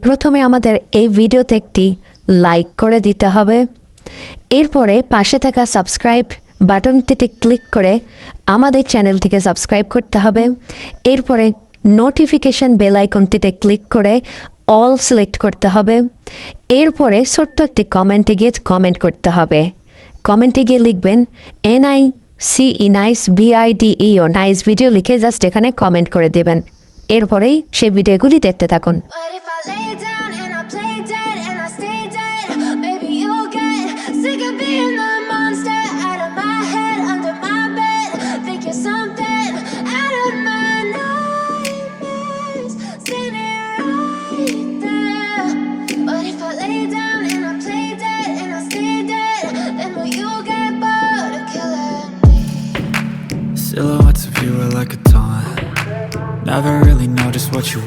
প্রথমে আমাদের এই ভিডিওতে একটি লাইক করে দিতে হবে। এরপরে পাশে থাকা সাবস্ক্রাইব বাটনটিতে ক্লিক করে আমাদের চ্যানেলটিকে সাবস্ক্রাইব করতে হবে। এরপরে নোটিফিকেশন বেল আইকনটিতে ক্লিক করে অল সিলেক্ট করতে হবে। এরপরে ছোট্ট একটি কমেন্টে গিয়ে কমেন্ট করতে হবে। কমেন্টে গিয়ে লিখবেন NICE nice BIDEO nice video লিখে জাস্ট এখানে কমেন্ট করে দেবেন। এরপরেই সেই ভিডিওগুলি দেখতে থাকুন। But if I lay down and I play dead and I stay dead, maybe you'll get sick of being the monster out of my head, under my bed. Think you're something out of my nightmares, standing right there. But if I lay down and I play dead and I stay dead, then will you get bored of killing me? Silhouettes of you are like a taunt. Never really know just what you